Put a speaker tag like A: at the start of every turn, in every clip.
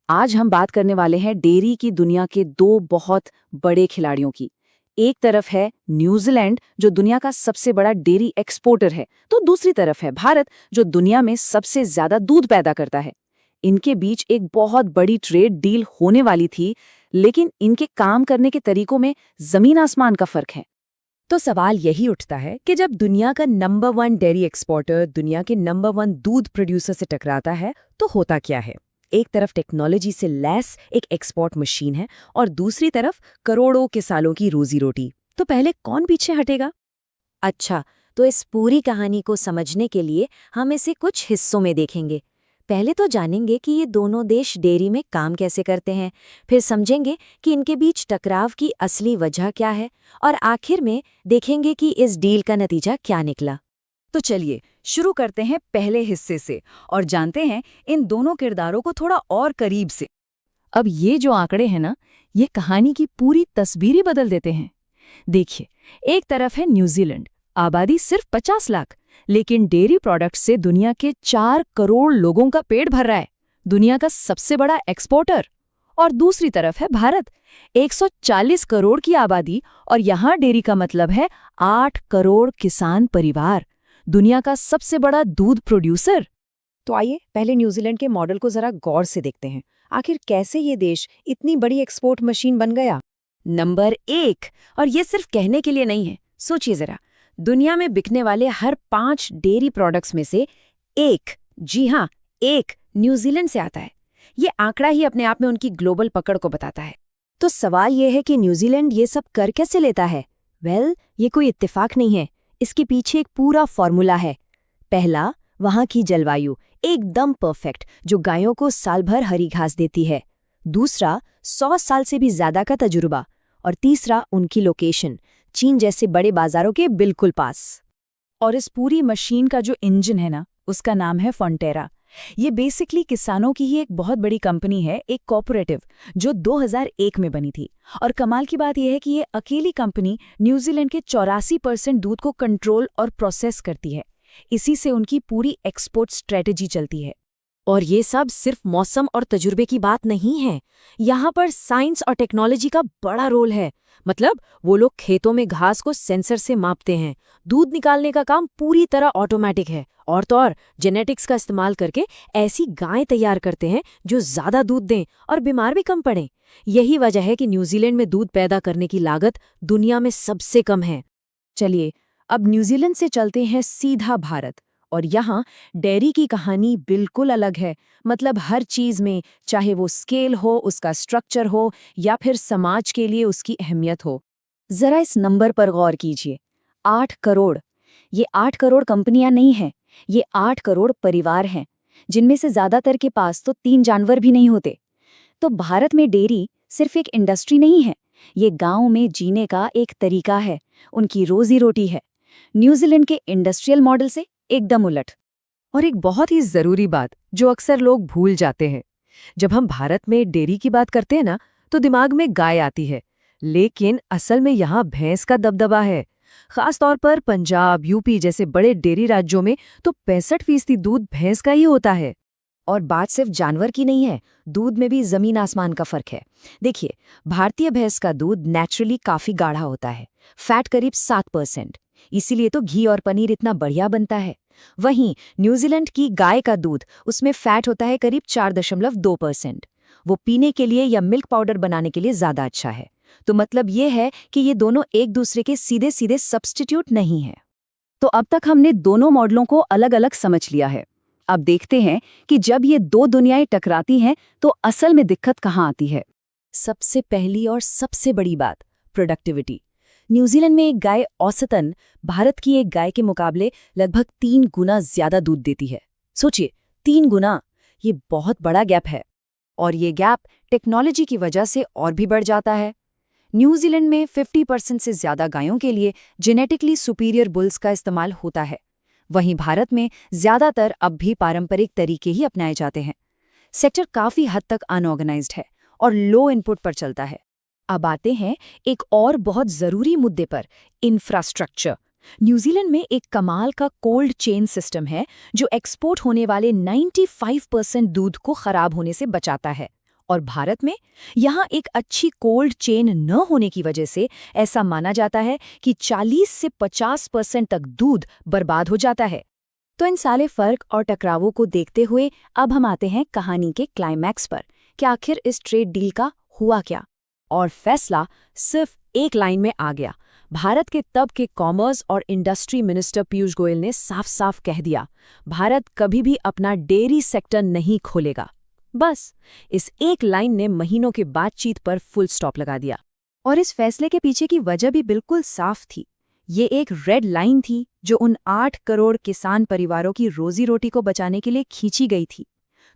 A: आज हम बात करने वाले हैं डेयरी की दुनिया के दो बहुत बड़े खिलाड़ियों की। एक तरफ है न्यूजीलैंड जो दुनिया का सबसे बड़ा डेयरी एक्सपोर्टर है, तो दूसरी तरफ है भारत जो दुनिया में सबसे ज्यादा दूध पैदा करता है। इनके बीच एक बहुत बड़ी ट्रेड डील होने वाली थी, लेकिन इनके काम करने के तरीकों में जमीन आसमान का फर्क है।
B: तो सवाल यही उठता है कि जब दुनिया का नंबर 1 डेयरी एक्सपोर्टर दुनिया के नंबर 1 दूध प्रोड्यूसर से टकराता है तो होता क्या है। एक तरफ टेक्नोलॉजी से लैस एक एक्सपोर्ट मशीन है और दूसरी तरफ करोड़ों के सालों की रोजी रोटी। तो पहले कौन पीछे हटेगा?
C: अच्छा, तो इस पूरी कहानी को समझने के लिए हम इसे कुछ हिस्सों में देखेंगे। पहले तो जानेंगे कि ये दोनों देश डेयरी में काम कैसे करते हैं, फिर समझेंगे कि इनके बीच टकराव की असली वजह क्या है, और आखिर में देखेंगे कि इस डील का नतीजा क्या निकला।
B: तो चलिए शुरू करते हैं पहले हिस्से से और जानते हैं इन दोनों किरदारों को थोड़ा और करीब से। अब ये जो आंकड़े हैं ना, ये कहानी की पूरी तस्वीर ही बदल देते हैं। देखिए, एक तरफ है न्यूजीलैंड, आबादी सिर्फ 50 लाख, लेकिन डेयरी प्रोडक्ट्स से दुनिया के 4 करोड़ लोगों का पेट भर रहा है, दुनिया का सबसे बड़ा एक्सपोर्टर। और दूसरी तरफ है भारत, 140 करोड़ की आबादी, और यहाँ डेयरी का मतलब है 8 करोड़ किसान परिवार, दुनिया का सबसे बड़ा दूध प्रोड्यूसर। तो आइए पहले न्यूजीलैंड के मॉडल को जरा गौर से देखते हैं। आखिर कैसे ये देश इतनी बड़ी एक्सपोर्ट मशीन बन गया। नंबर 1, और ये सिर्फ कहने के लिए नहीं है, सोचिए जरा, दुनिया में बिकने वाले हर 5 डेयरी प्रोडक्ट्स में से एक, जी हाँ, एक न्यूजीलैंड से आता है। ये आंकड़ा ही अपने आप में उनकी ग्लोबल पकड़ को बताता है। तो सवाल ये है कि न्यूजीलैंड ये सब कर कैसे लेता है? ये कोई इत्तेफाक नहीं है, इसके पीछे एक पूरा फॉर्मूला है। पहला, वहाँ की जलवायु एकदम परफेक्ट, जो गायों को साल भर हरी घास देती है। दूसरा, 100 साल से भी ज्यादा का तजुर्बा। और तीसरा, उनकी लोकेशन, चीन जैसे बड़े बाजारों के बिल्कुल पास। और इस पूरी मशीन का जो इंजन है ना, उसका नाम है फॉन्टेरा। ये बेसिकली किसानों की ही एक बहुत बड़ी कंपनी है, एक कॉर्पोरेटिव, जो 2001 में बनी थी। और कमाल की बात यह है कि ये अकेली कंपनी न्यूजीलैंड के 84% दूध को कंट्रोल और प्रोसेस करती है। इसी से उनकी पूरी एक्सपोर्ट स्ट्रेटेजी चलती है। और ये सब सिर्फ मौसम और तजुर्बे की बात नहीं है, यहाँ पर साइंस और टेक्नोलॉजी का बड़ा रोल है। मतलब वो लोग खेतों में घास को सेंसर से मापते हैं, दूध निकालने का काम पूरी तरह ऑटोमेटिक है, और तो और जेनेटिक्स का इस्तेमाल करके ऐसी गायें तैयार करते हैं जो ज्यादा दूध दें और बीमार भी कम पड़ें। यही वजह है कि न्यूजीलैंड में दूध पैदा करने की लागत दुनिया में सबसे कम है। चलिए अब न्यूजीलैंड से चलते हैं सीधा भारत, और यहाँ डेयरी की कहानी बिल्कुल अलग है। मतलब हर चीज में, चाहे वो स्केल हो, उसका स्ट्रक्चर हो, या फिर समाज के लिए उसकी अहमियत हो। जरा इस नंबर पर गौर कीजिए, 8 करोड़। ये 8 करोड़ कंपनियां नहीं हैं, ये 8 करोड़ परिवार हैं, जिनमें से ज्यादातर के पास तो 3 जानवर भी नहीं होते। तो भारत में डेयरी सिर्फ एक इंडस्ट्री नहीं है, ये गांव में जीने का एक तरीका है, उनकी रोजी रोटी है। न्यूजीलैंड के इंडस्ट्रियल मॉडल से एकदम उलट। और एक बहुत ही जरूरी बात जो अक्सर लोग भूल जाते हैं, जब हम भारत में डेयरी की बात करते हैं ना, तो दिमाग में गाय आती है, लेकिन असल में यहाँ भैंस का दबदबा है। खास तौर पर पंजाब, यूपी जैसे बड़े डेयरी राज्यों में तो 65% दूध भैंस का ही होता है। और बात सिर्फ जानवर की नहीं है, दूध में भी जमीन आसमान का फर्क है। देखिए, भारतीय भैंस का दूध नेचुरली काफी गाढ़ा होता है, फैट करीब 7%, इसीलिए तो घी और पनीर इतना बढ़िया बनता है। वहीं न्यूजीलैंड की गाय का दूध, उसमें फैट होता है करीब 4.2%। वो पीने के लिए या मिल्क पाउडर बनाने के लिए ज्यादा अच्छा है। तो मतलब ये है कि ये दोनों एक दूसरे के सीधे सीधे सब्स्टिट्यूट नहीं है। तो अब तक हमने दोनों मॉडलों को अलग अलग समझ लिया है। अब देखते हैं कि जब ये दो दुनियाएं टकराती हैं तो असल में दिक्कत कहाँ आती है। सबसे पहली और सबसे बड़ी बात, प्रोडक्टिविटी। न्यूजीलैंड में एक गाय औसतन भारत की एक गाय के मुकाबले लगभग 3 गुना ज्यादा दूध देती है। सोचिए, 3 गुना, ये बहुत बड़ा गैप है। और ये गैप टेक्नोलॉजी की वजह से और भी बढ़ जाता है। न्यूजीलैंड में 50% से ज्यादा गायों के लिए जेनेटिकली सुपीरियर बुल्स का इस्तेमाल होता है। वहीं भारत में ज्यादातर अब भी पारंपरिक तरीके ही अपनाए जाते हैं। सेक्टर काफी हद तक अनऑर्गेनाइज्ड है और लो इनपुट पर चलता है। अब आते हैं एक और बहुत जरूरी मुद्दे पर, इंफ्रास्ट्रक्चर। न्यूजीलैंड में एक कमाल का कोल्ड चेन सिस्टम है जो एक्सपोर्ट होने वाले 95% दूध को खराब होने से बचाता है। और भारत में यहाँ एक अच्छी कोल्ड चेन न होने की वजह से ऐसा माना जाता है कि 40 से 50% तक दूध बर्बाद हो जाता है। तो इन सारे फर्क और टकरावों को देखते हुए अब हम आते हैं कहानी के क्लाइमैक्स पर कि आखिर इस ट्रेड डील का हुआ क्या। और फैसला सिर्फ एक लाइन में आ गया। भारत के तब के कॉमर्स और इंडस्ट्री मिनिस्टर पीयूष गोयल ने साफ साफ कह दिया, भारत कभी भी अपना डेयरी सेक्टर नहीं खोलेगा। बस इस एक लाइन ने महीनों की बातचीत पर फुल स्टॉप लगा दिया। और इस फैसले के पीछे की वजह भी बिल्कुल साफ थी। ये एक रेड लाइन थी जो उन 8 करोड़ किसान परिवारों की रोजी रोटी को बचाने के लिए खींची गई थी।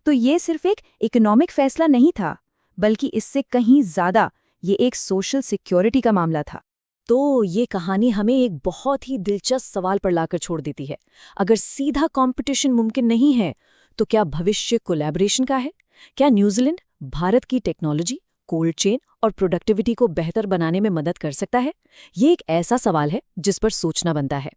B: तो ये सिर्फ एक इकोनॉमिक फैसला नहीं था, बल्कि इससे कहीं ज्यादा ये एक सोशल सिक्योरिटी का मामला था। तो ये कहानी हमें एक बहुत ही दिलचस्प सवाल पर लाकर छोड़ देती है। अगर सीधा कंपटीशन मुमकिन नहीं है, तो क्या भविष्य कोलैबोरेशन का है? क्या न्यूजीलैंड भारत की टेक्नोलॉजी, कोल्ड चेन और प्रोडक्टिविटी को बेहतर बनाने में मदद कर सकता है? ये एक ऐसा सवाल है जिस पर सोचना बनता है।